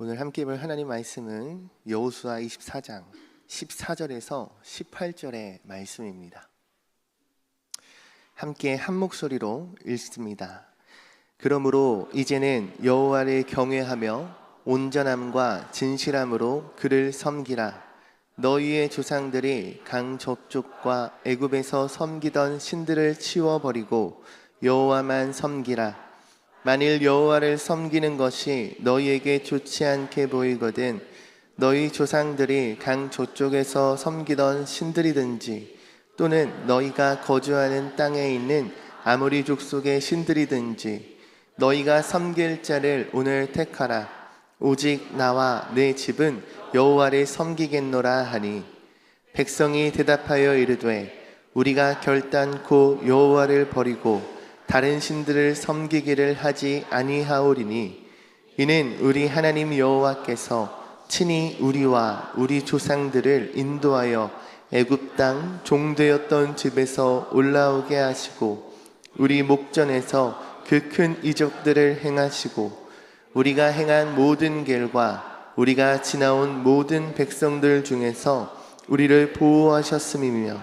오늘 함께 볼 하나님 말씀은 여호수아 24장 14절에서 18절의 말씀입니다. 함께 한 목소리로 읽습니다. 그러므로 이제는 여호와를 경외하며 온전함과 진실함으로 그를 섬기라. 너희의 조상들이 강 저쪽과 애굽에서 섬기던 신들을 치워버리고 여호와만 섬기라. 만일 여호와를 섬기는 것이 너희에게 좋지 않게 보이거든 너희 조상들이 강 저쪽에서 섬기던 신들이든지 또는 너희가 거주하는 땅에 있는 아모리 족속의 신들이든지 너희가 섬길 자를 오늘 택하라. 오직 나와 내 집은 여호와를 섬기겠노라 하니 백성이 대답하여 이르되 우리가 결단코 여호와를 버리고 다른 신들을 섬기기를 하지 아니하오리니 이는 우리 하나님 여호와께서 친히 우리와 우리 조상들을 인도하여 애굽 땅 종되었던 집에서 올라오게 하시고 우리 목전에서 그 큰 이적들을 행하시고 우리가 행한 모든 길과 우리가 지나온 모든 백성들 중에서 우리를 보호하셨음이며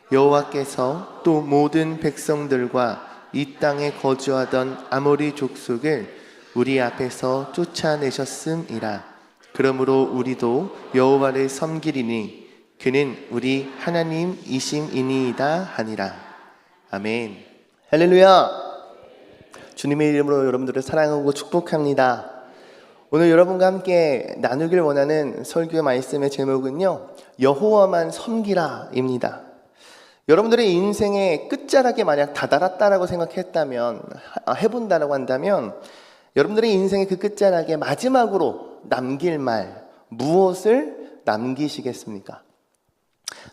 여호와께서 또 모든 백성들과 이 땅에 거주하던 아모리 족속을 우리 앞에서 쫓아내셨음이라. 그러므로 우리도 여호와를 섬기리니 그는 우리 하나님이심이니이다 하니라. 아멘. 할렐루야. 주님의 이름으로 여러분들을 사랑하고 축복합니다. 오늘 여러분과 함께 나누길 원하는 설교의 말씀의 제목은요, 여호와만 섬기라입니다. 여러분들의 인생의 끝자락에 만약 다다랐다라고 생각했다면, 해본다라고 한다면 여러분들의 인생의 그 끝자락에 마지막으로 남길 말 무엇을 남기시겠습니까?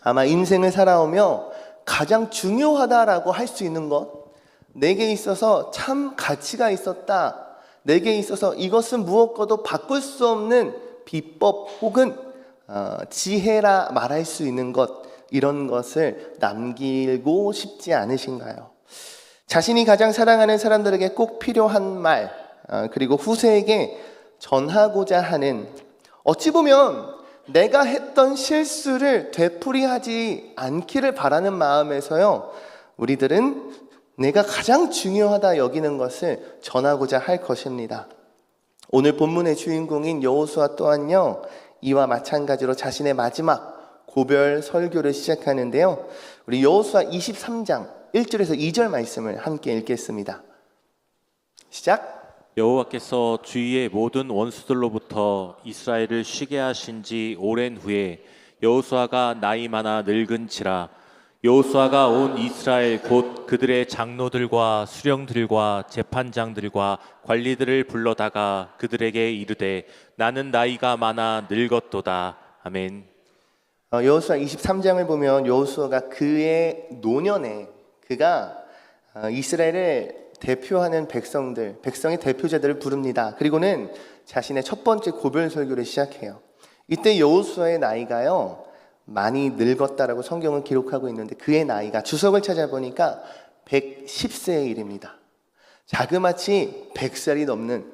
아마 인생을 살아오며 가장 중요하다라고 할 수 있는 것, 내게 있어서 참 가치가 있었다, 내게 있어서 이것은 무엇과도 바꿀 수 없는 비법 혹은 지혜라 말할 수 있는 것, 이런 것을 남기고 싶지 않으신가요? 자신이 가장 사랑하는 사람들에게 꼭 필요한 말, 그리고 후세에게 전하고자 하는, 어찌 보면 내가 했던 실수를 되풀이하지 않기를 바라는 마음에서요, 우리들은 내가 가장 중요하다 여기는 것을 전하고자 할 것입니다. 오늘 본문의 주인공인 여호수아 또한요, 이와 마찬가지로 자신의 마지막 고별 설교를 시작하는데요, 우리 여호수아 23장 1절에서 2절 말씀을 함께 읽겠습니다. 시작. 여호와께서 주위의 모든 원수들로부터 이스라엘을 쉬게 하신 지 오랜 후에 여호수아가 나이 많아 늙은지라 여호수아가 온 이스라엘 곧 그들의 장로들과 수령들과 재판장들과 관리들을 불러다가 그들에게 이르되 나는 나이가 많아 늙었도다. 아멘. 여호수아 23장을 보면 여호수아가 그의 노년에 그가 이스라엘을 대표하는 백성의 대표자들을 부릅니다. 그리고는 자신의 첫 번째 고별 설교를 시작해요. 이때 여호수아의 나이가요, 많이 늙었다라고 성경은 기록하고 있는데 그의 나이가 주석을 찾아보니까 110세에 이릅니다. 자그마치 100살이 넘는,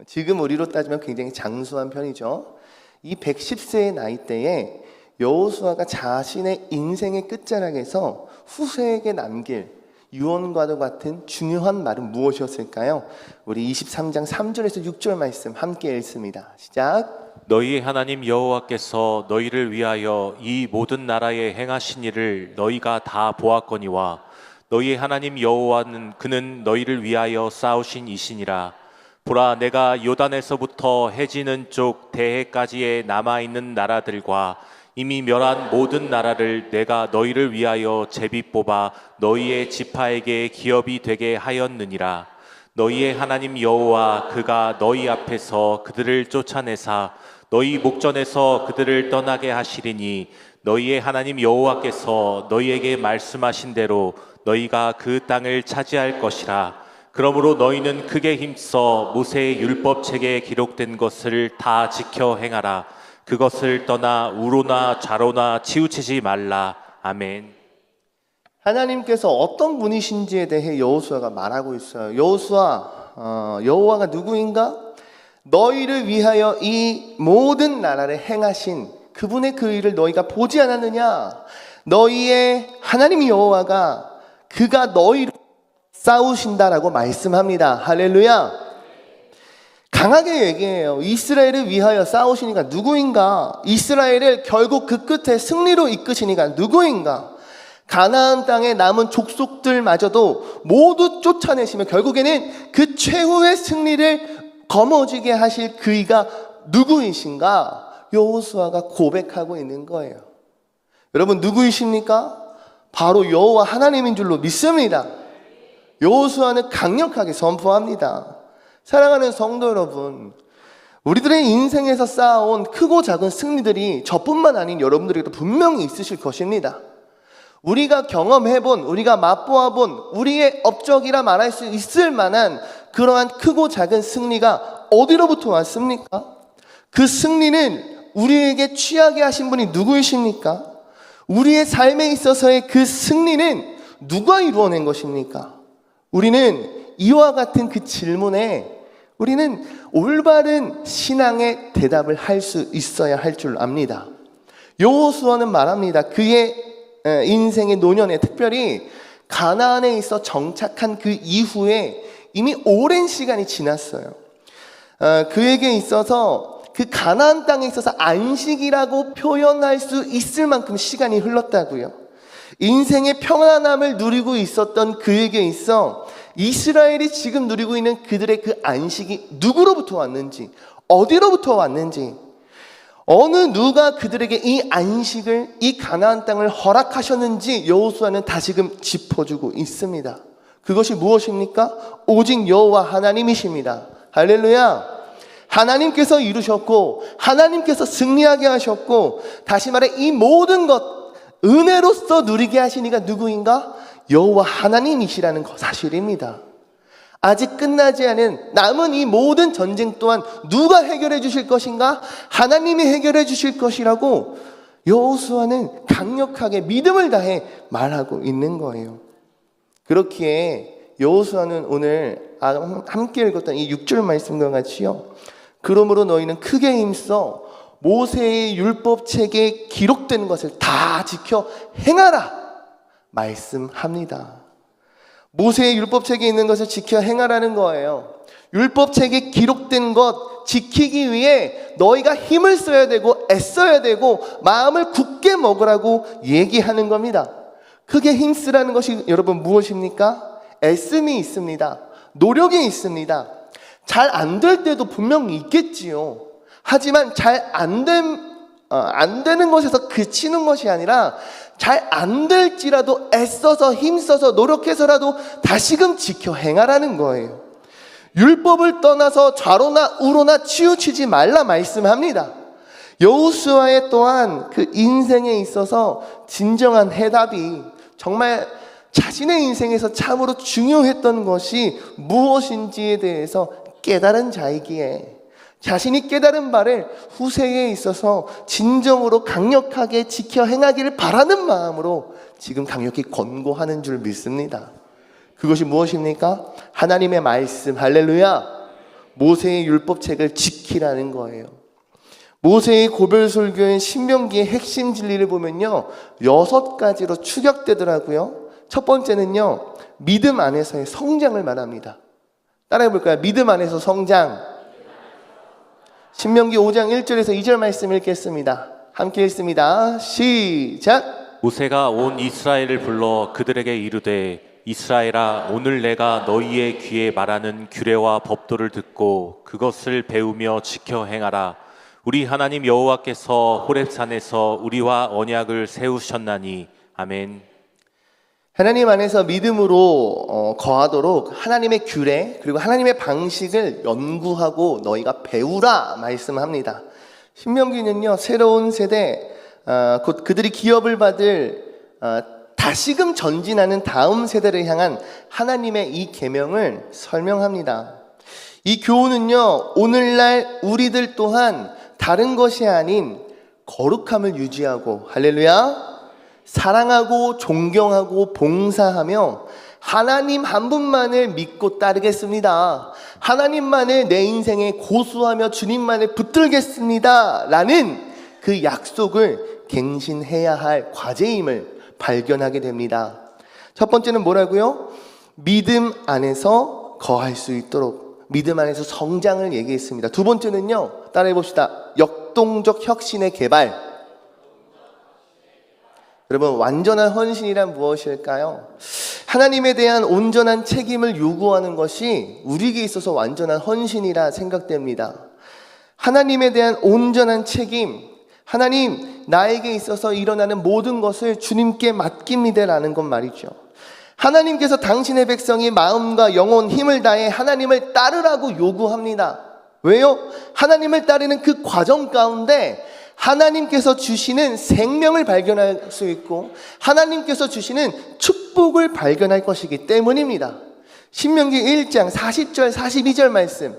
지금 우리로 따지면 굉장히 장수한 편이죠. 이 110세의 나이대에 여호수아가 자신의 인생의 끝자락에서 후세에게 남길 유언과도 같은 중요한 말은 무엇이었을까요? 우리 23장 3절에서 6절 말씀 함께 읽습니다. 시작. 너희 하나님 여호와께서 너희를 위하여 이 모든 나라에 행하신 일을 너희가 다 보았거니와 너희 하나님 여호와는 그는 너희를 위하여 싸우신 이시니라. 보라, 내가 요단에서부터 해지는 쪽 대해까지의 남아있는 나라들과 이미 멸한 모든 나라를 내가 너희를 위하여 제비 뽑아 너희의 지파에게 기업이 되게 하였느니라. 너희의 하나님 여호와 그가 너희 앞에서 그들을 쫓아내사 너희 목전에서 그들을 떠나게 하시리니 너희의 하나님 여호와께서 너희에게 말씀하신 대로 너희가 그 땅을 차지할 것이라. 그러므로 너희는 크게 힘써 모세의 율법책에 기록된 것을 다 지켜 행하라. 그것을 떠나 우로나 좌로나 치우치지 말라. 아멘. 하나님께서 어떤 분이신지에 대해 여호수아가 말하고 있어요. 여호수아, 여호와가 누구인가? 너희를 위하여 이 모든 나라를 행하신 그분의 그 일을 너희가 보지 않았느냐? 너희의 하나님 여호와가 그가 너희를 싸우신다라고 말씀합니다. 할렐루야. 강하게 얘기해요. 이스라엘을 위하여 싸우시니까 누구인가? 이스라엘을 결국 그 끝에 승리로 이끄시니까 누구인가? 가나안 땅에 남은 족속들마저도 모두 쫓아내시며 결국에는 그 최후의 승리를 거머쥐게 하실 그이가 누구이신가? 여호수아가 고백하고 있는 거예요. 여러분 누구이십니까? 바로 여호와 하나님인 줄로 믿습니다. 여호수아는 강력하게 선포합니다. 사랑하는 성도 여러분, 우리들의 인생에서 쌓아온 크고 작은 승리들이 저뿐만 아닌 여러분들에게도 분명히 있으실 것입니다. 우리가 경험해본, 우리가 맛보아본 우리의 업적이라 말할 수 있을 만한 그러한 크고 작은 승리가 어디로부터 왔습니까? 그 승리는 우리에게 취하게 하신 분이 누구이십니까? 우리의 삶에 있어서의 그 승리는 누가 이루어낸 것입니까? 우리는 이와 같은 그 질문에 우리는 올바른 신앙의 대답을 할 수 있어야 할 줄 압니다. 여호수아는 말합니다. 그의 인생의 노년에 특별히 가나안에 있어 정착한 그 이후에 이미 오랜 시간이 지났어요. 그에게 있어서 그 가나안 땅에 있어서 안식이라고 표현할 수 있을 만큼 시간이 흘렀다고요. 인생의 평안함을 누리고 있었던 그에게 있어 이스라엘이 지금 누리고 있는 그들의 그 안식이 누구로부터 왔는지, 어디로부터 왔는지, 어느 누가 그들에게 이 안식을, 이 가나안 땅을 허락하셨는지 여호수아는 다시금 짚어주고 있습니다. 그것이 무엇입니까? 오직 여호와 하나님이십니다. 할렐루야. 하나님께서 이루셨고 하나님께서 승리하게 하셨고, 다시 말해 이 모든 것 은혜로서 누리게 하신 이가 누구인가? 여호와 하나님이시라는 사실입니다. 아직 끝나지 않은 남은 이 모든 전쟁 또한 누가 해결해 주실 것인가? 하나님이 해결해 주실 것이라고 여호수아는 강력하게 믿음을 다해 말하고 있는 거예요. 그렇기에 여호수아는 오늘 함께 읽었던 이 6절 말씀과 같이요, 그러므로 너희는 크게 힘써 모세의 율법책에 기록된 것을 다 지켜 행하라 말씀합니다. 모세의 율법책에 있는 것을 지켜 행하라는 거예요. 율법책에 기록된 것 지키기 위해 너희가 힘을 써야 되고 애써야 되고 마음을 굳게 먹으라고 얘기하는 겁니다. 크게 힘쓰라는 것이 여러분 무엇입니까? 애씀이 있습니다. 노력이 있습니다. 잘 안 될 때도 분명히 있겠지요. 하지만 잘 안 되는 것에서 그치는 것이 아니라 잘 안 될지라도 애써서 힘써서 노력해서라도 다시금 지켜 행하라는 거예요. 율법을 떠나서 좌로나 우로나 치우치지 말라 말씀합니다. 여호수아의 또한 그 인생에 있어서 진정한 해답이 정말 자신의 인생에서 참으로 중요했던 것이 무엇인지에 대해서 깨달은 자이기에 자신이 깨달은 바를 후세에 있어서 진정으로 강력하게 지켜 행하기를 바라는 마음으로 지금 강력히 권고하는 줄 믿습니다. 그것이 무엇입니까? 하나님의 말씀, 할렐루야, 모세의 율법책을 지키라는 거예요. 모세의 고별설교인 신명기의 핵심 진리를 보면요 6가지로 축약되더라고요. 첫 번째는요, 믿음 안에서의 성장을 말합니다. 따라해 볼까요? 믿음 안에서 성장. 신명기 5장 1절에서 2절 말씀 읽겠습니다. 함께 읽습니다. 시작. 모세가 온 이스라엘을 불러 그들에게 이르되 이스라엘아, 오늘 내가 너희의 귀에 말하는 규례와 법도를 듣고 그것을 배우며 지켜 행하라. 우리 하나님 여호와께서 호렙산에서 우리와 언약을 세우셨나니. 아멘. 하나님 안에서 믿음으로 거하도록 하나님의 규례 그리고 하나님의 방식을 연구하고 너희가 배우라 말씀합니다. 신명기는요 새로운 세대 곧 그들이 기업을 받을 다시금 전진하는 다음 세대를 향한 하나님의 이 계명을 설명합니다. 이 교훈은요 오늘날 우리들 또한 다른 것이 아닌 거룩함을 유지하고, 할렐루야, 사랑하고 존경하고 봉사하며 하나님 한 분만을 믿고 따르겠습니다. 하나님만을 내 인생에 고수하며 주님만을 붙들겠습니다. 라는 그 약속을 갱신해야 할 과제임을 발견하게 됩니다. 첫 번째는 뭐라고요? 믿음 안에서 거할 수 있도록, 믿음 안에서 성장을 얘기했습니다. 두 번째는요, 따라해 봅시다. 역동적 혁신의 개발. 여러분, 완전한 헌신이란 무엇일까요? 하나님에 대한 온전한 책임을 요구하는 것이 우리에게 있어서 완전한 헌신이라 생각됩니다. 하나님에 대한 온전한 책임, 하나님, 나에게 있어서 일어나는 모든 것을 주님께 맡깁니다라는 것 말이죠. 하나님께서 당신의 백성이 마음과 영혼, 힘을 다해 하나님을 따르라고 요구합니다. 왜요? 하나님을 따르는 그 과정 가운데 하나님께서 주시는 생명을 발견할 수 있고 하나님께서 주시는 축복을 발견할 것이기 때문입니다. 신명기 1장 40절 42절 말씀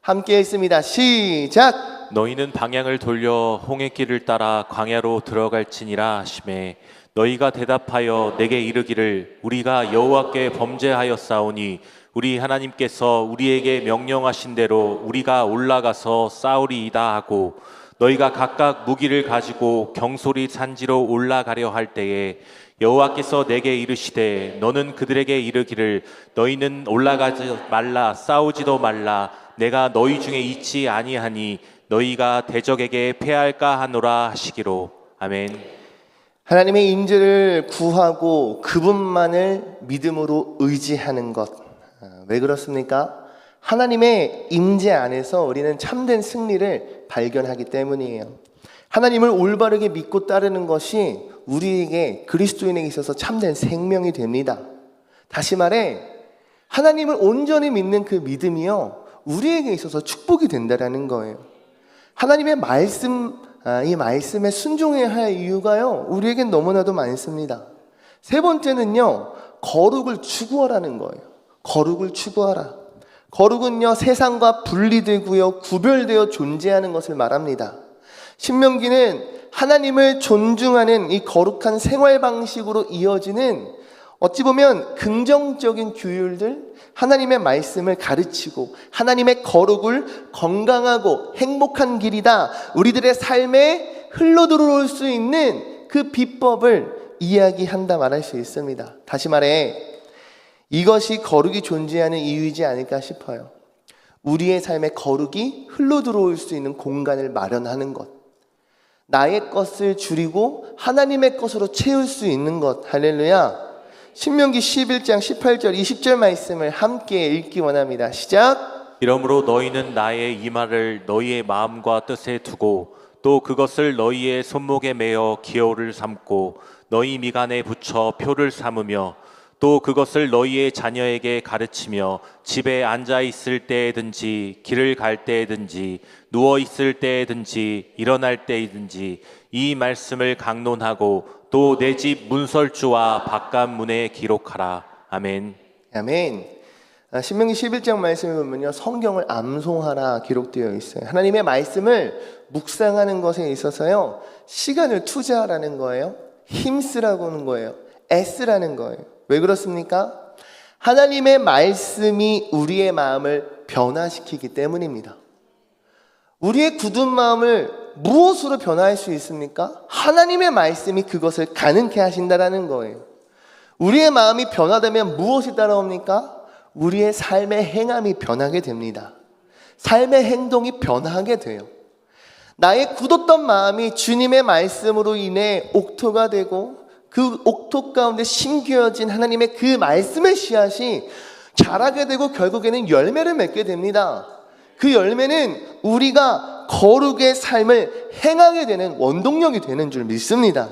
함께 읽습니다. 시작. 너희는 방향을 돌려 홍해길을 따라 광야로 들어갈지니라 하시매 너희가 대답하여 내게 이르기를 우리가 여호와께 범죄하였사오니 우리 하나님께서 우리에게 명령하신 대로 우리가 올라가서 싸우리이다 하고 너희가 각각 무기를 가지고 경솔이 산지로 올라가려 할 때에 여호와께서 내게 이르시되 너는 그들에게 이르기를 너희는 올라가지 말라 싸우지도 말라 내가 너희 중에 있지 아니하니 너희가 대적에게 패할까 하노라 하시기로. 아멘. 하나님의 임재를 구하고 그분만을 믿음으로 의지하는 것. 왜 그렇습니까? 하나님의 임재 안에서 우리는 참된 승리를 발견하기 때문이에요. 하나님을 올바르게 믿고 따르는 것이 우리에게 그리스도인에게 있어서 참된 생명이 됩니다. 다시 말해 하나님을 온전히 믿는 그 믿음이요 우리에게 있어서 축복이 된다라는 거예요. 하나님의 말씀, 이 말씀에 순종해야 할 이유가요 우리에겐 너무나도 많습니다. 세 번째는요 거룩을 추구하라는 거예요. 거룩을 추구하라. 거룩은요 세상과 분리되고요 구별되어 존재하는 것을 말합니다. 신명기는 하나님을 존중하는 이 거룩한 생활 방식으로 이어지는 어찌 보면 긍정적인 규율들, 하나님의 말씀을 가르치고 하나님의 거룩을 건강하고 행복한 길이다, 우리들의 삶에 흘러들어올 수 있는 그 비법을 이야기한다 말할 수 있습니다. 다시 말해 이것이 거룩이 존재하는 이유이지 않을까 싶어요. 우리의 삶에 거룩이 흘러들어올 수 있는 공간을 마련하는 것, 나의 것을 줄이고 하나님의 것으로 채울 수 있는 것. 할렐루야. 신명기 11장 18절 20절 말씀을 함께 읽기 원합니다. 시작. 이러므로 너희는 나의 이 말을 너희의 마음과 뜻에 두고 또 그것을 너희의 손목에 매어 기호를 삼고 너희 미간에 붙여 표를 삼으며 또 그것을 너희의 자녀에게 가르치며 집에 앉아 있을 때에든지 길을 갈 때에든지 누워 있을 때에든지 일어날 때에든지 이 말씀을 강론하고 또 내 집 문설주와 바깥문에 기록하라. 아멘. 아멘. 신명기 11장 말씀을 보면요 성경을 암송하라 기록되어 있어요. 하나님의 말씀을 묵상하는 것에 있어서요 시간을 투자하라는 거예요. 힘쓰라고 하는 거예요. 애쓰라는 거예요. 왜 그렇습니까? 하나님의 말씀이 우리의 마음을 변화시키기 때문입니다. 우리의 굳은 마음을 무엇으로 변화할 수 있습니까? 하나님의 말씀이 그것을 가능케 하신다라는 거예요. 우리의 마음이 변화되면 무엇이 따라옵니까? 우리의 삶의 행함이 변하게 됩니다. 삶의 행동이 변하게 돼요. 나의 굳었던 마음이 주님의 말씀으로 인해 옥토가 되고 그 옥토 가운데 심겨진 하나님의 그 말씀의 씨앗이 자라게 되고 결국에는 열매를 맺게 됩니다. 그 열매는 우리가 거룩의 삶을 행하게 되는 원동력이 되는 줄 믿습니다.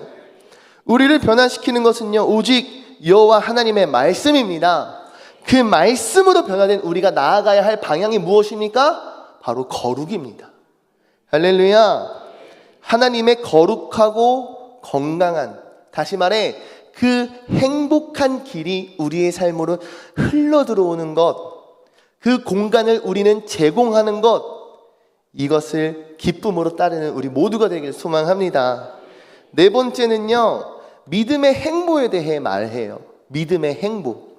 우리를 변화시키는 것은요 오직 여호와 하나님의 말씀입니다. 그 말씀으로 변화된 우리가 나아가야 할 방향이 무엇입니까? 바로 거룩입니다. 할렐루야. 하나님의 거룩하고 건강한, 다시 말해 그 행복한 길이 우리의 삶으로 흘러들어오는 것, 그 공간을 우리는 제공하는 것, 이것을 기쁨으로 따르는 우리 모두가 되기를 소망합니다. 네 번째는요 믿음의 행보에 대해 말해요. 믿음의 행보.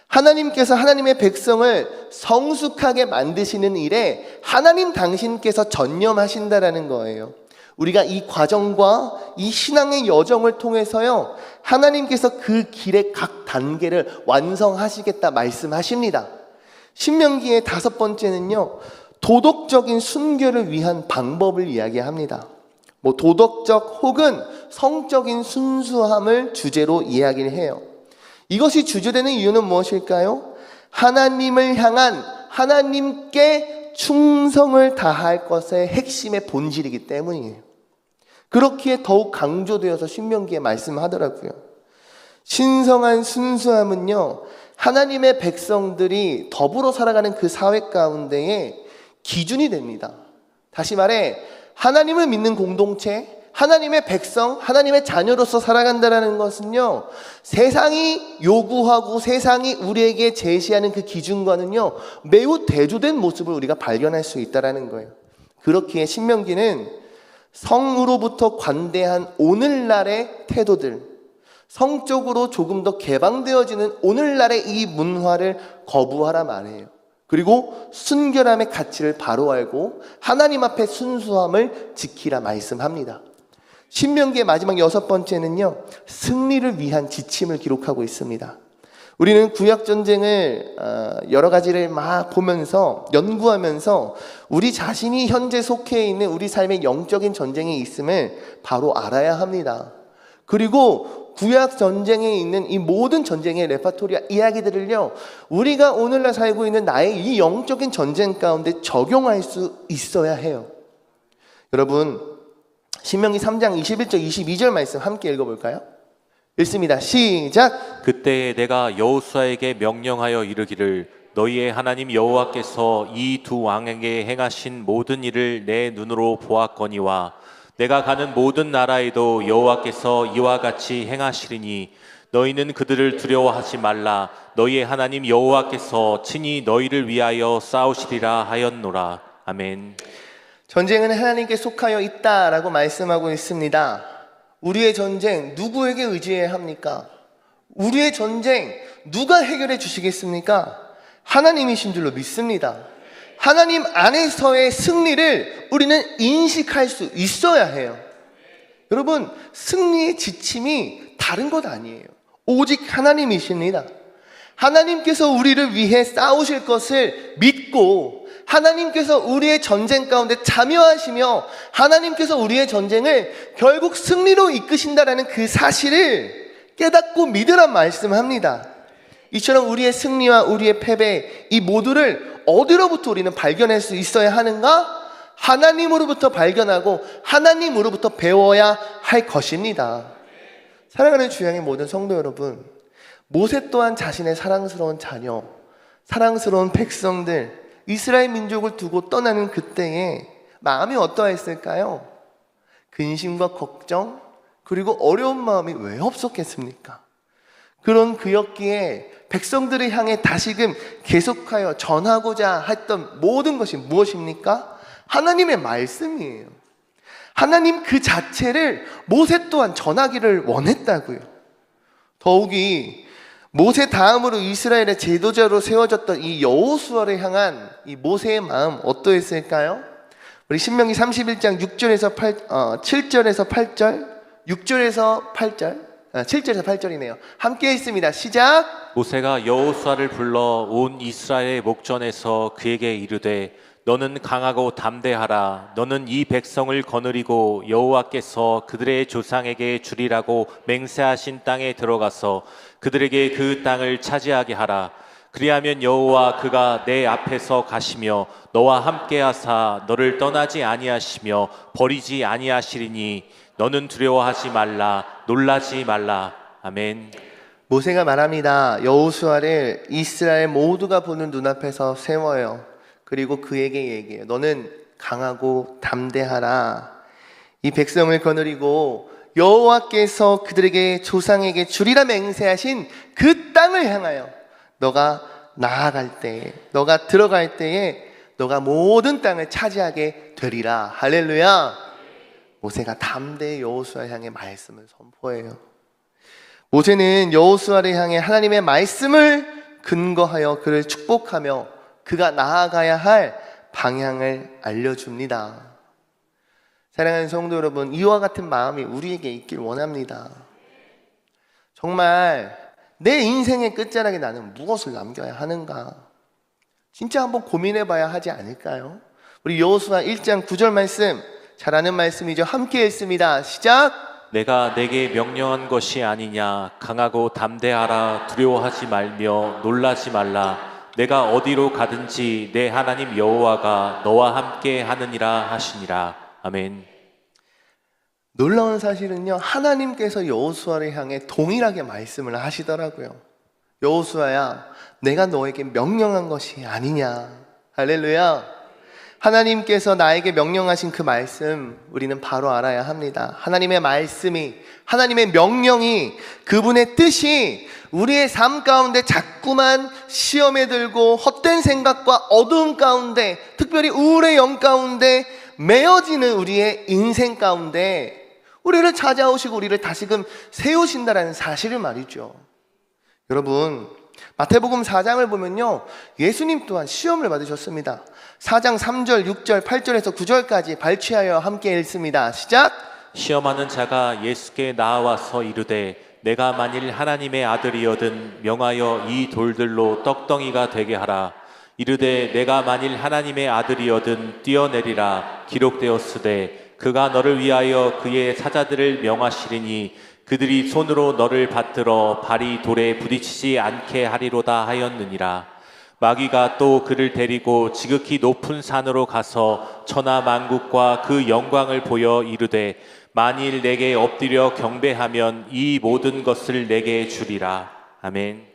하나님께서 하나님의 백성을 성숙하게 만드시는 일에 하나님 당신께서 전념하신다라는 거예요. 우리가 이 과정과 이 신앙의 여정을 통해서요, 하나님께서 그 길의 각 단계를 완성하시겠다 말씀하십니다. 신명기의 5번째는요, 도덕적인 순결을 위한 방법을 이야기합니다. 도덕적 혹은 성적인 순수함을 주제로 이야기를 해요. 이것이 주제되는 이유는 무엇일까요? 하나님을 향한 하나님께 충성을 다할 것의 핵심의 본질이기 때문이에요. 그렇기에 더욱 강조되어서 신명기에 말씀하더라고요. 신성한 순수함은요, 하나님의 백성들이 더불어 살아가는 그 사회 가운데에 기준이 됩니다. 다시 말해 하나님을 믿는 공동체, 하나님의 백성, 하나님의 자녀로서 살아간다는 것은요, 세상이 요구하고 세상이 우리에게 제시하는 그 기준과는요, 매우 대조된 모습을 우리가 발견할 수 있다는 거예요. 그렇기에 신명기는 성으로부터 관대한 오늘날의 태도들, 성적으로 조금 더 개방되어지는 오늘날의 이 문화를 거부하라 말해요. 그리고 순결함의 가치를 바로 알고 하나님 앞에 순수함을 지키라 말씀합니다. 신명기의 마지막 6번째는요, 승리를 위한 지침을 기록하고 있습니다. 우리는 구약전쟁을 여러 가지를 막 보면서 연구하면서 우리 자신이 현재 속해 있는 우리 삶의 영적인 전쟁이 있음을 바로 알아야 합니다. 그리고 구약 전쟁에 있는 이 모든 전쟁의 레파토리 이야기들을요, 우리가 오늘날 살고 있는 나의 이 영적인 전쟁 가운데 적용할 수 있어야 해요. 여러분, 신명기 3장 21절 22절 말씀 함께 읽어볼까요? 읽습니다. 시작. 그때에 내가 여호수아에게 명령하여 이르기를 너희의 하나님 여호와께서 이 두 왕에게 행하신 모든 일을 내 눈으로 보았거니와 내가 가는 모든 나라에도 여호와께서 이와 같이 행하시리니 너희는 그들을 두려워하지 말라. 너희의 하나님 여호와께서 친히 너희를 위하여 싸우시리라 하였노라. 아멘. 전쟁은 하나님께 속하여 있다라고 말씀하고 있습니다. 우리의 전쟁 누구에게 의지해야 합니까? 우리의 전쟁 누가 해결해 주시겠습니까? 하나님이신 줄로 믿습니다. 하나님 안에서의 승리를 우리는 인식할 수 있어야 해요. 여러분, 승리의 지침이 다른 것 아니에요. 오직 하나님이십니다. 하나님께서 우리를 위해 싸우실 것을 믿고 하나님께서 우리의 전쟁 가운데 참여하시며 하나님께서 우리의 전쟁을 결국 승리로 이끄신다라는 그 사실을 깨닫고 믿으란 말씀합니다. 이처럼 우리의 승리와 우리의 패배, 이 모두를 어디로부터 우리는 발견할 수 있어야 하는가? 하나님으로부터 발견하고 하나님으로부터 배워야 할 것입니다. 사랑하는 주양의 모든 성도 여러분, 모세 또한 자신의 사랑스러운 자녀, 사랑스러운 백성들, 이스라엘 민족을 두고 떠나는 그때에 마음이 어떠했을까요? 근심과 걱정, 그리고 어려운 마음이 왜 없었겠습니까? 그런 그였기에 백성들을 향해 다시금 계속하여 전하고자 했던 모든 것이 무엇입니까? 하나님의 말씀이에요. 하나님 그 자체를 모세 또한 전하기를 원했다고요. 더욱이 모세 다음으로 이스라엘의 제도자로 세워졌던 이 여호수아를 향한 이 모세의 마음 어떠했을까요? 우리 신명기 31장 7절에서 8절, 6절에서 8절, 7절에서 8절이네요. 함께 읽습니다. 시작. 모세가 여호수아를 불러 온 이스라엘의 목전에서 그에게 이르되 너는 강하고 담대하라. 너는 이 백성을 거느리고 여호와께서 그들의 조상에게 주리라고 맹세하신 땅에 들어가서 그들에게 그 땅을 차지하게 하라. 그리하면 여호와 그가 내 앞에서 가시며 너와 함께 하사 너를 떠나지 아니하시며 버리지 아니하시리니 너는 두려워하지 말라. 놀라지 말라. 아멘. 모세가 말합니다. 여호수아를 이스라엘 모두가 보는 눈앞에서 세워요. 그리고 그에게 얘기해요. 너는 강하고 담대하라. 이 백성을 거느리고 여호와께서 그들에게 조상에게 주리라 맹세하신 그 땅을 향하여 너가 나아갈 때에, 너가 들어갈 때에 너가 모든 땅을 차지하게 되리라. 할렐루야. 모세가 담대히 여호수아를 향해 말씀을 선포해요. 모세는 여호수아를 향해 하나님의 말씀을 근거하여 그를 축복하며 그가 나아가야 할 방향을 알려줍니다. 사랑하는 성도 여러분, 이와 같은 마음이 우리에게 있길 원합니다. 정말 내 인생의 끝자락에 나는 무엇을 남겨야 하는가? 진짜 한번 고민해 봐야 하지 않을까요? 우리 여호수아 1장 9절 말씀, 잘 아는 말씀이죠. 함께 읽습니다. 시작! 내가 내게 명령한 것이 아니냐. 강하고 담대하라. 두려워하지 말며 놀라지 말라. 내가 어디로 가든지 내 하나님 여호와가 너와 함께 하느니라 하시니라. 아멘. 놀라운 사실은요, 하나님께서 여호수아를 향해 동일하게 말씀을 하시더라고요. 여호수아야, 내가 너에게 명령한 것이 아니냐. 할렐루야. 하나님께서 나에게 명령하신 그 말씀, 우리는 바로 알아야 합니다. 하나님의 말씀이, 하나님의 명령이, 그분의 뜻이 우리의 삶 가운데 자꾸만 시험에 들고 헛된 생각과 어두움 가운데, 특별히 우울의 영 가운데 메어지는 우리의 인생 가운데 우리를 찾아오시고 우리를 다시금 세우신다라는 사실을 말이죠. 여러분, 마태복음 4장을 보면요, 예수님 또한 시험을 받으셨습니다. 4장 3절, 6절, 8절에서 9절까지 발췌하여 함께 읽습니다. 시작! 시험하는 자가 예수께 나와서 이르되 내가 만일 하나님의 아들이여든 명하여 이 돌들로 떡덩이가 되게 하라. 이르되 내가 만일 하나님의 아들이여든 뛰어내리라. 기록되었으되 그가 너를 위하여 그의 사자들을 명하시리니 그들이 손으로 너를 받들어 발이 돌에 부딪히지 않게 하리로다 하였느니라. 마귀가 또 그를 데리고 지극히 높은 산으로 가서 천하 만국과 그 영광을 보여 이르되 만일 내게 엎드려 경배하면 이 모든 것을 내게 주리라. 아멘.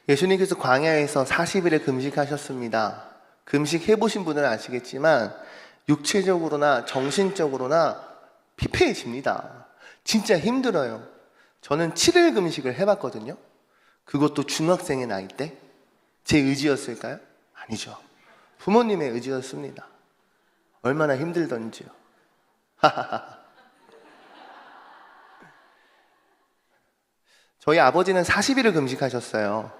예수님께서 광야에서 40일을 금식하셨습니다. 금식해 보신 분은 아시겠지만 육체적으로나 정신적으로나 피폐해집니다. 진짜 힘들어요. 저는 7일 금식을 해봤거든요. 그것도 중학생의 나이 때. 제 의지였을까요? 아니죠. 부모님의 의지였습니다. 얼마나 힘들던지요. 저희 아버지는 40일을 금식하셨어요.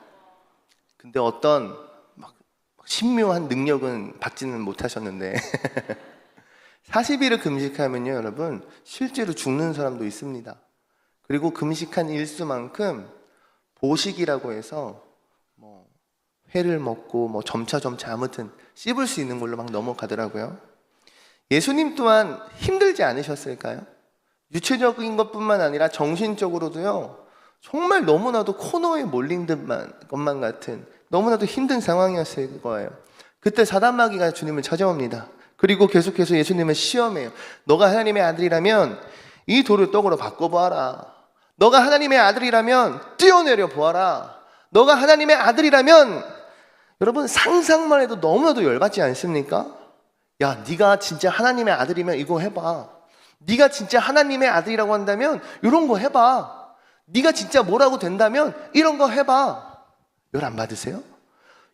근데 어떤 막 신묘한 능력은 받지는 못하셨는데 40일을 금식하면요, 여러분, 실제로 죽는 사람도 있습니다. 그리고 금식한 일수만큼 보식이라고 해서 뭐 회를 먹고 뭐 점차 아무튼 씹을 수 있는 걸로 막 넘어가더라고요. 예수님 또한 힘들지 않으셨을까요? 유체적인 것뿐만 아니라 정신적으로도요, 정말 너무나도 코너에 몰린 것만 같은 너무나도 힘든 상황이었을 거예요. 그때 사단마귀가 주님을 찾아옵니다. 그리고 계속해서 예수님을 시험해요. 너가 하나님의 아들이라면 이 돌을 떡으로 바꿔보아라. 너가 하나님의 아들이라면 뛰어내려 보아라. 너가 하나님의 아들이라면, 여러분 상상만 해도 너무나도 열받지 않습니까? 야, 네가 진짜 하나님의 아들이면 이거 해봐. 네가 진짜 하나님의 아들이라고 한다면 이런 거 해봐. 네가 진짜 뭐라고 된다면 이런 거 해봐. 열 안 받으세요?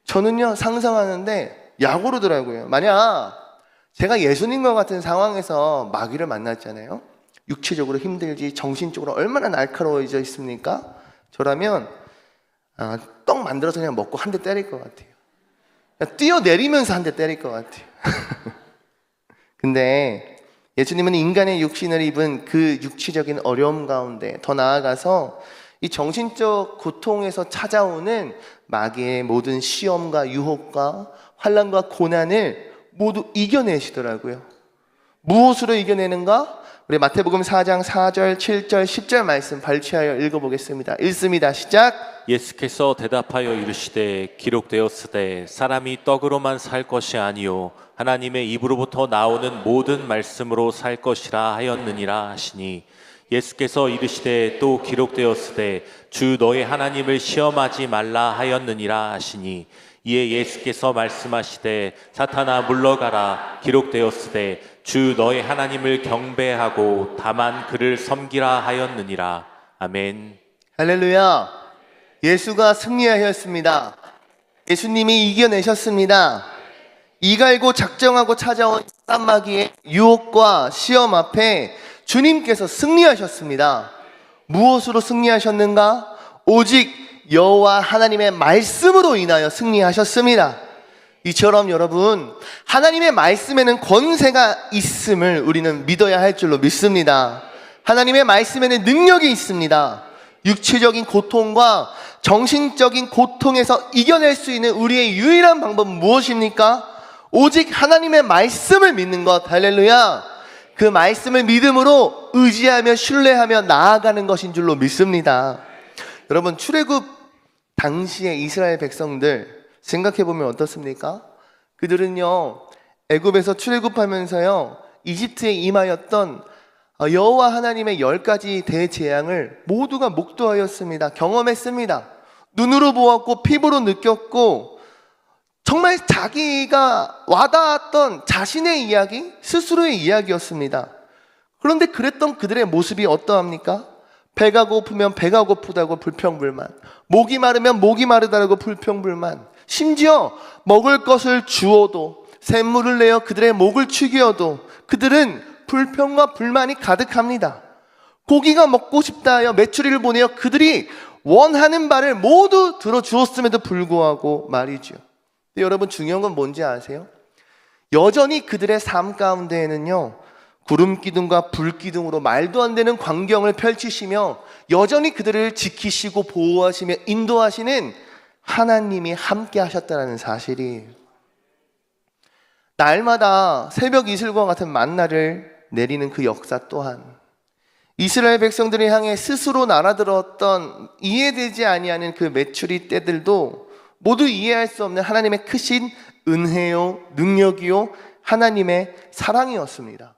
저는요, 상상하는데 약오르더라고요. 만약 제가 예수님과 같은 상황에서 마귀를 만났잖아요. 육체적으로 힘들지 정신적으로 얼마나 날카로워져 있습니까? 저라면 떡 만들어서 그냥 먹고 한 대 때릴 것 같아요. 그냥 뛰어내리면서 한 대 때릴 것 같아요. 근데 예수님은 인간의 육신을 입은 그 육체적인 어려움 가운데 더 나아가서 이 정신적 고통에서 찾아오는 마귀의 모든 시험과 유혹과 환난과 고난을 모두 이겨내시더라고요. 무엇으로 이겨내는가? 우리 마태복음 4장 4절, 7절, 10절 말씀 발췌하여 읽어보겠습니다. 읽습니다. 시작! 예수께서 대답하여 이르시되 기록되었으되 사람이 떡으로만 살 것이 아니요 하나님의 입으로부터 나오는 모든 말씀으로 살 것이라 하였느니라 하시니, 예수께서 이르시되 또 기록되었으되 주 너의 하나님을 시험하지 말라 하였느니라 하시니, 이에 예수께서 말씀하시되 사탄아 물러가라. 기록되었으되 주 너의 하나님을 경배하고 다만 그를 섬기라 하였느니라. 아멘. 할렐루야. 예수가 승리하셨습니다. 예수님이 이겨내셨습니다. 이갈고 작정하고 찾아온 사단마귀의 유혹과 시험 앞에 주님께서 승리하셨습니다. 무엇으로 승리하셨는가? 오직 여호와 하나님의 말씀으로 인하여 승리하셨습니다. 이처럼 여러분, 하나님의 말씀에는 권세가 있음을 우리는 믿어야 할 줄로 믿습니다. 하나님의 말씀에는 능력이 있습니다. 육체적인 고통과 정신적인 고통에서 이겨낼 수 있는 우리의 유일한 방법은 무엇입니까? 오직 하나님의 말씀을 믿는 것. 할렐루야. 그 말씀을 믿음으로 의지하며 신뢰하며 나아가는 것인 줄로 믿습니다. 여러분, 출애굽 당시의 이스라엘 백성들 생각해보면 어떻습니까? 그들은요, 애굽에서 출애굽하면서요, 이집트에 임하였던 여호와 하나님의 10가지 대재앙을 모두가 목도하였습니다. 경험했습니다. 눈으로 보았고 피부로 느꼈고, 정말 자기가 와닿았던 자신의 이야기, 스스로의 이야기였습니다. 그런데 그랬던 그들의 모습이 어떠합니까? 배가 고프면 배가 고프다고 불평불만, 목이 마르면 목이 마르다고 불평불만, 심지어 먹을 것을 주어도, 샘물을 내어 그들의 목을 축이어도 그들은 불평과 불만이 가득합니다. 고기가 먹고 싶다 하여 메추리를 보내어 그들이 원하는 바를 모두 들어주었음에도 불구하고 말이죠. 근데 여러분, 중요한 건 뭔지 아세요? 여전히 그들의 삶 가운데에는요, 구름 기둥과 불 기둥으로 말도 안 되는 광경을 펼치시며 여전히 그들을 지키시고 보호하시며 인도하시는 하나님이 함께 하셨다는 사실이, 날마다 새벽 이슬과 같은 만나를 내리는 그 역사 또한 이스라엘 백성들을 향해 스스로 날아들었던 이해되지 아니하는 그 메추리 떼들도 모두 이해할 수 없는 하나님의 크신 은혜요, 능력이요, 하나님의 사랑이었습니다.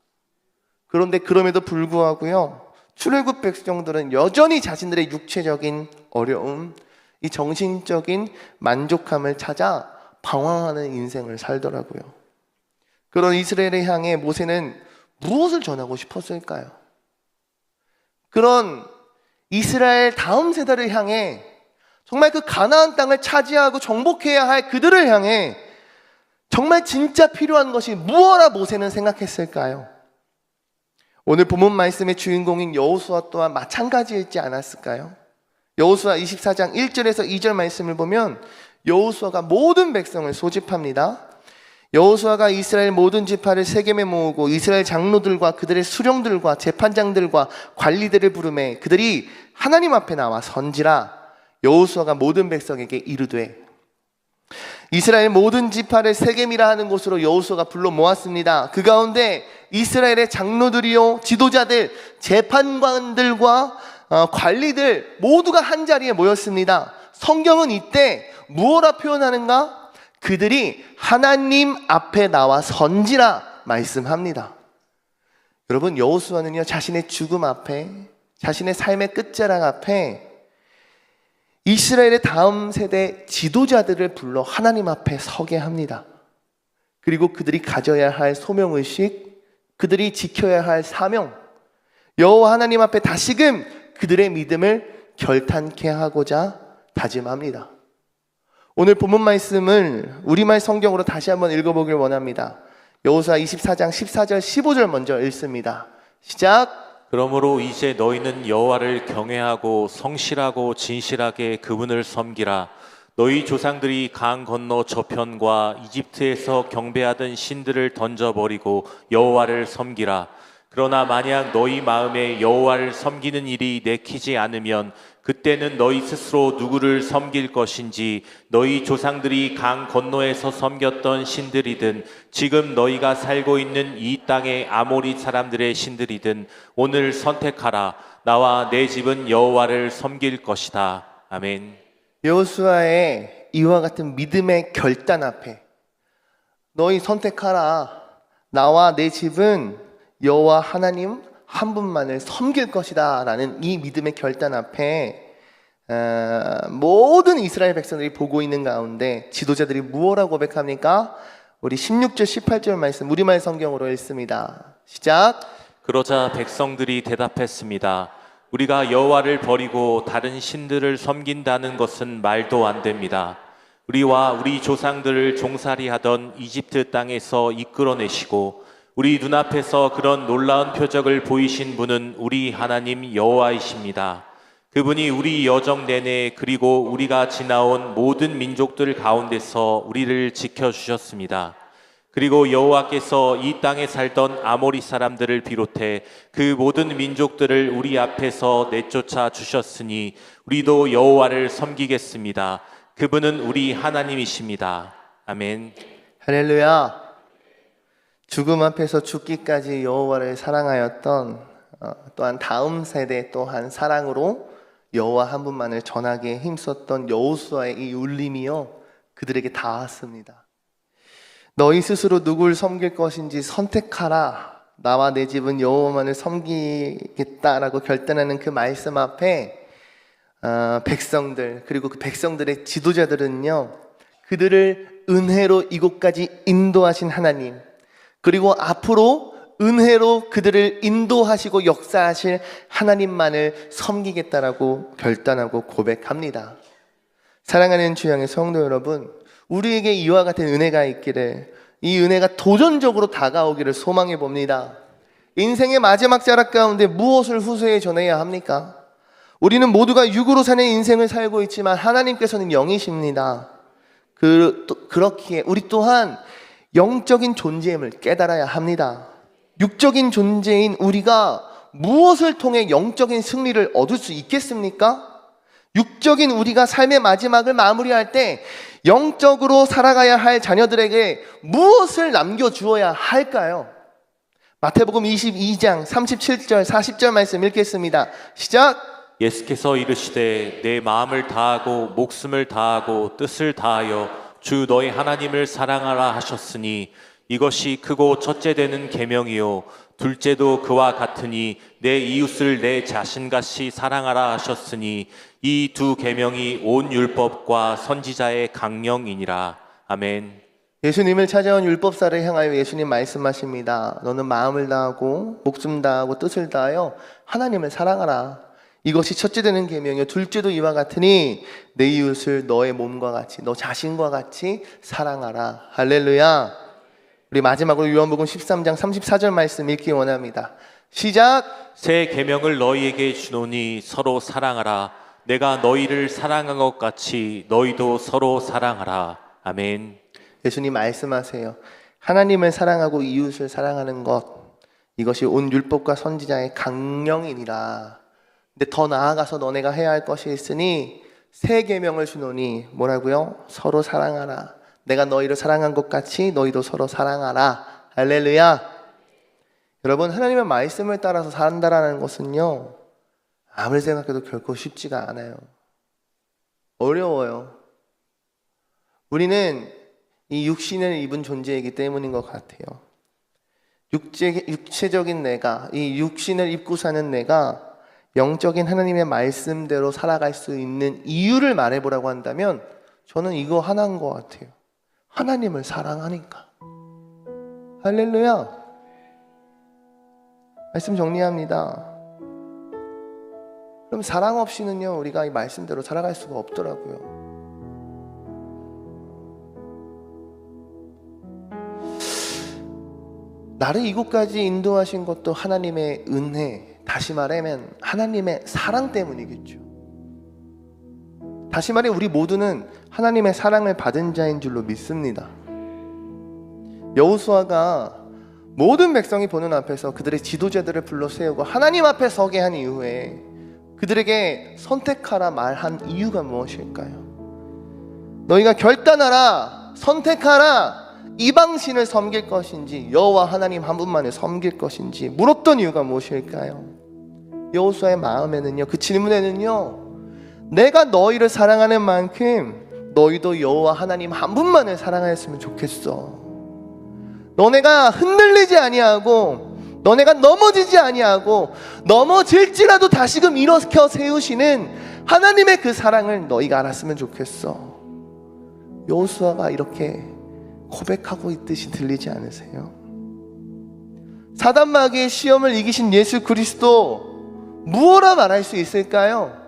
그런데 그럼에도 불구하고요, 출애굽 백성들은 여전히 자신들의 육체적인 어려움, 이 정신적인 만족함을 찾아 방황하는 인생을 살더라고요. 그런 이스라엘을 향해 모세는 무엇을 전하고 싶었을까요? 그런 이스라엘 다음 세대를 향해, 정말 그 가나안 땅을 차지하고 정복해야 할 그들을 향해 정말 진짜 필요한 것이 무엇라 모세는 생각했을까요? 오늘 본문 말씀의 주인공인 여호수아 또한 마찬가지였지 않았을까요? 여호수아 24장 1절에서 2절 말씀을 보면 여호수아가 모든 백성을 소집합니다. 여호수아가 이스라엘 모든 지파를 세겜에 모으고 이스라엘 장로들과 그들의 수령들과 재판장들과 관리들을 부르매 그들이 하나님 앞에 나와 선지라. 여호수아가 모든 백성에게 이르되, 이스라엘 모든 지파를 세겜이라 하는 곳으로 여호수아가 불러 모았습니다. 그 가운데 이스라엘의 장로들이요, 지도자들, 재판관들과 관리들 모두가 한 자리에 모였습니다. 성경은 이때 무엇라 표현하는가? 그들이 하나님 앞에 나와 선지라 말씀합니다. 여러분, 여호수아는요, 자신의 죽음 앞에, 자신의 삶의 끝자락 앞에 이스라엘의 다음 세대 지도자들을 불러 하나님 앞에 서게 합니다. 그리고 그들이 가져야 할 소명의식, 그들이 지켜야 할 사명, 여호와 하나님 앞에 다시금 그들의 믿음을 결탄케 하고자 다짐합니다. 오늘 본문 말씀을 우리말 성경으로 다시 한번 읽어보길 원합니다. 여호수아 24장 14절 15절 먼저 읽습니다. 시작. 그러므로 이제 너희는 여호와를 경외하고 성실하고 진실하게 그분을 섬기라. 너희 조상들이 강 건너 저편과 이집트에서 경배하던 신들을 던져버리고 여호와를 섬기라. 그러나 만약 너희 마음에 여호와를 섬기는 일이 내키지 않으면 그때는 너희 스스로 누구를 섬길 것인지, 너희 조상들이 강 건너에서 섬겼던 신들이든 지금 너희가 살고 있는 이 땅의 아모리 사람들의 신들이든 오늘 선택하라. 나와 내 집은 여호와를 섬길 것이다. 아멘. 여호수아의 이와 같은 믿음의 결단 앞에 너희 선택하라. 나와 내 집은 여호와 하나님 한 분만을 섬길 것이다 라는 이 믿음의 결단 앞에 모든 이스라엘 백성들이 보고 있는 가운데 지도자들이 무엇라고 고백합니까? 우리 16절 18절 말씀 우리말 성경으로 읽습니다. 시작. 그러자 백성들이 대답했습니다. 우리가 여호와를 버리고 다른 신들을 섬긴다는 것은 말도 안 됩니다. 우리와 우리 조상들을 종살이하던 이집트 땅에서 이끌어내시고 우리 눈앞에서 그런 놀라운 표적을 보이신 분은 우리 하나님 여호와이십니다. 그분이 우리 여정 내내 그리고 우리가 지나온 모든 민족들 가운데서 우리를 지켜주셨습니다. 그리고 여호와께서 이 땅에 살던 아모리 사람들을 비롯해 그 모든 민족들을 우리 앞에서 내쫓아 주셨으니 우리도 여호와를 섬기겠습니다. 그분은 우리 하나님이십니다. 아멘. 할렐루야. 죽음 앞에서 죽기까지 여호와를 사랑하였던 또한 다음 세대 또한 사랑으로 여호와 한 분만을 전하기에 힘썼던 여호수아의 이 울림이요 그들에게 닿았습니다. 너희 스스로 누굴 섬길 것인지 선택하라. 나와 내 집은 여호와만을 섬기겠다라고 결단하는 그 말씀 앞에 백성들 그리고 그 백성들의 지도자들은요 그들을 은혜로 이곳까지 인도하신 하나님 그리고 앞으로 은혜로 그들을 인도하시고 역사하실 하나님만을 섬기겠다라고 결단하고 고백합니다. 사랑하는 주양의 성도 여러분, 우리에게 이와 같은 은혜가 있기를, 이 은혜가 도전적으로 다가오기를 소망해 봅니다. 인생의 마지막 자락 가운데 무엇을 후세에 전해야 합니까? 우리는 모두가 육으로 사는 인생을 살고 있지만 하나님께서는 영이십니다. 그렇기에 우리 또한 영적인 존재임을 깨달아야 합니다. 육적인 존재인 우리가 무엇을 통해 영적인 승리를 얻을 수 있겠습니까? 육적인 우리가 삶의 마지막을 마무리할 때 영적으로 살아가야 할 자녀들에게 무엇을 남겨주어야 할까요? 마태복음 22장 37절 40절 말씀 읽겠습니다. 시작! 예수께서 이르시되 내 마음을 다하고 목숨을 다하고 뜻을 다하여 주 너희 하나님을 사랑하라 하셨으니 이것이 크고 첫째 되는 계명이요 둘째도 그와 같으니 내 이웃을 내 자신같이 사랑하라 하셨으니 이 두 계명이 온 율법과 선지자의 강령이니라. 아멘. 예수님을 찾아온 율법사를 향하여 예수님 말씀하십니다. 너는 마음을 다하고 목숨 다하고 뜻을 다하여 하나님을 사랑하라. 이것이 첫째 되는 계명이요 둘째도 이와 같으니 내 이웃을 너의 몸과 같이 너 자신과 같이 사랑하라. 할렐루야. 우리 마지막으로 요한복음 13장 34절 말씀 읽기 원합니다. 시작! 새 계명을 너희에게 주노니 서로 사랑하라. 내가 너희를 사랑한 것 같이 너희도 서로 사랑하라. 아멘. 예수님 말씀하세요. 하나님을 사랑하고 이웃을 사랑하는 것, 이것이 온 율법과 선지자의 강령이니라. 근데 더 나아가서 너네가 해야 할 것이 있으니 새 계명을 주노니 뭐라고요? 서로 사랑하라. 내가 너희를 사랑한 것 같이 너희도 서로 사랑하라. 할렐루야. 여러분, 하나님의 말씀을 따라서 산다라는 것은요 아무리 생각해도 결코 쉽지가 않아요. 어려워요. 우리는 이 육신을 입은 존재이기 때문인 것 같아요. 육체적인 내가, 이 육신을 입고 사는 내가 영적인 하나님의 말씀대로 살아갈 수 있는 이유를 말해보라고 한다면 저는 이거 하나인 것 같아요. 하나님을 사랑하니까. 할렐루야. 말씀 정리합니다. 그럼 사랑 없이는요 우리가 이 말씀대로 살아갈 수가 없더라고요. 나를 이곳까지 인도하신 것도 하나님의 은혜, 다시 말하면 하나님의 사랑 때문이겠죠. 다시 말해 우리 모두는 하나님의 사랑을 받은 자인 줄로 믿습니다. 여호수아가 모든 백성이 보는 앞에서 그들의 지도자들을 불러 세우고 하나님 앞에 서게 한 이후에 그들에게 선택하라 말한 이유가 무엇일까요? 너희가 결단하라, 선택하라, 이방신을 섬길 것인지 여호와 하나님 한 분만을 섬길 것인지 물었던 이유가 무엇일까요? 여호수아의 마음에는요, 그 질문에는요, 내가 너희를 사랑하는 만큼 너희도 여호와 하나님 한 분만을 사랑하였으면 좋겠어. 너네가 흔들리지 아니하고 너네가 넘어지지 아니하고 넘어질지라도 다시금 일으켜 세우시는 하나님의 그 사랑을 너희가 알았으면 좋겠어. 여호수아가 이렇게 고백하고 있듯이 들리지 않으세요? 사단마귀의 시험을 이기신 예수 그리스도 무엇라 말할 수 있을까요?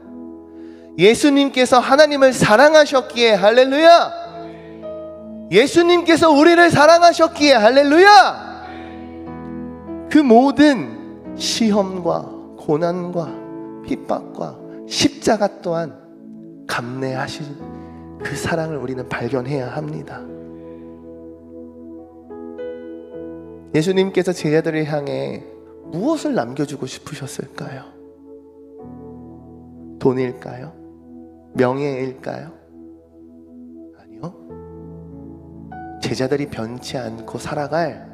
예수님께서 하나님을 사랑하셨기에 할렐루야. 예수님께서 우리를 사랑하셨기에 할렐루야. 그 모든 시험과 고난과 핍박과 십자가 또한 감내하신 그 사랑을 우리는 발견해야 합니다. 예수님께서 제자들을 향해 무엇을 남겨주고 싶으셨을까요? 돈일까요? 명예일까요? 아니요. 제자들이 변치 않고 살아갈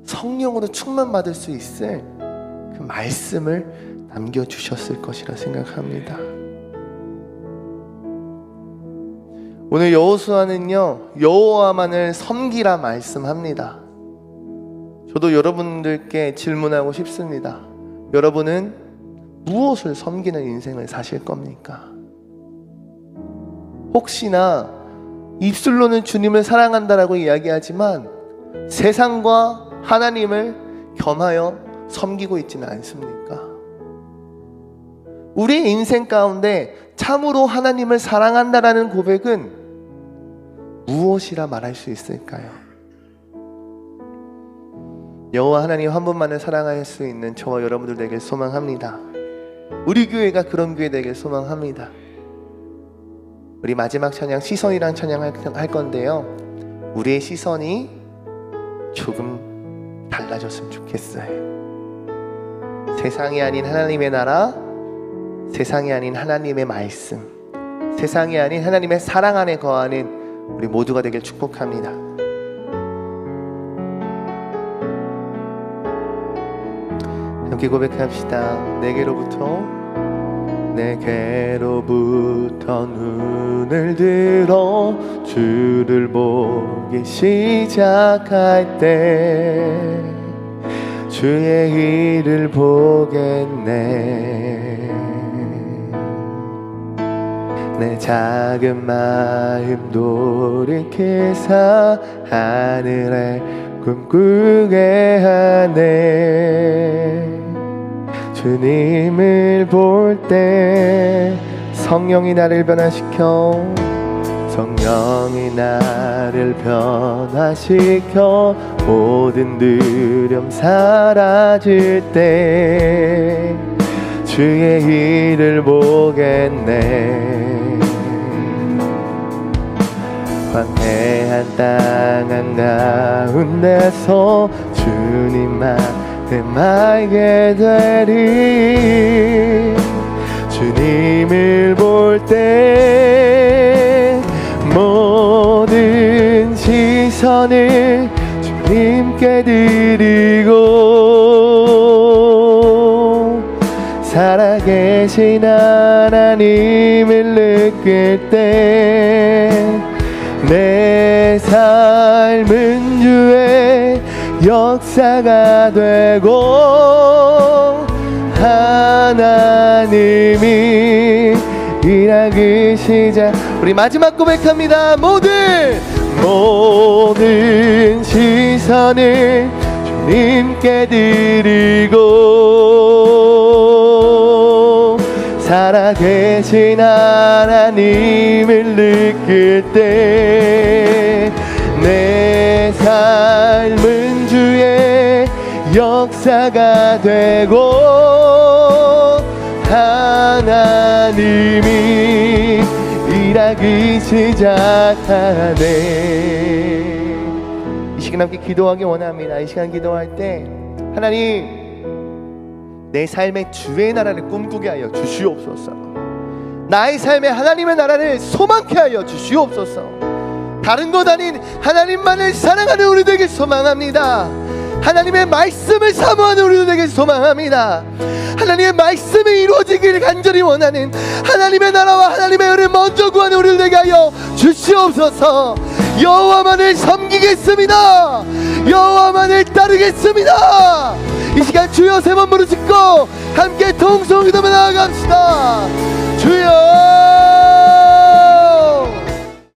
성령으로 충만받을 수 있을 그 말씀을 남겨주셨을 것이라 생각합니다. 오늘 여호수아는요, 여호와만을 섬기라 말씀합니다. 저도 여러분들께 질문하고 싶습니다. 여러분은 무엇을 섬기는 인생을 사실 겁니까? 혹시나 입술로는 주님을 사랑한다라고 이야기하지만 세상과 하나님을 겸하여 섬기고 있지는 않습니까? 우리 인생 가운데 참으로 하나님을 사랑한다라는 고백은 무엇이라 말할 수 있을까요? 여호와 하나님 한 분만을 사랑할 수 있는 저와 여러분들 되길 소망합니다. 우리 교회가 그런 교회 되길 소망합니다. 우리 마지막 찬양 시선이란 찬양 할 건데요, 우리의 시선이 조금 달라졌으면 좋겠어요. 세상이 아닌 하나님의 나라, 세상이 아닌 하나님의 말씀, 세상이 아닌 하나님의 사랑 안에 거하는 우리 모두가 되길 축복합니다. 함께 고백합시다. 내게로부터 눈을 들어 주를 보기 시작할 때 주의 일을 보겠네. 내 작은 마음 돌이켜서 하늘에 꿈꾸게 하네. 주님을 볼 때 성령이 나를 변화시켜, 성령이 나를 변화시켜 모든 두려움 사라질 때 주의 일을 보겠네. 황폐한 땅 한가운데서 주님만 알게 되리. 주님을 볼 때 모든 시선을 주님께 드리고 살아계신 하나님을 느낄 때 내 삶은 주의 역사가 되고 하나님이 일하기 시작. 우리 마지막 고백합니다. 모든 시선을 주님께 드리고 살아계신 하나님을 느낄 때 내 삶은 주의 역사가 되고 하나님이 일하기 시작하네. 이 시간 함께 기도하기 원합니다. 이 시간 기도할 때 하나님, 내 삶의 주의 나라를 꿈꾸게 하여 주시옵소서. 나의 삶에 하나님의 나라를 소망케 하여 주시옵소서. 다른 것 아닌 하나님만을 사랑하는 우리 되길 소망합니다. 하나님의 말씀을 사모하는 우리 되길 소망합니다. 하나님의 말씀이 이루어지기를 간절히 원하는 하나님의 나라와 하나님의 의를 먼저 구하는 우리 되게 하여 주시옵소서. 여호와만을 섬기겠습니다. 여호와만을 따르겠습니다. 이 시간 주여 세 번 부르짖고 함께 통성기도며 나아갑시다. 주여.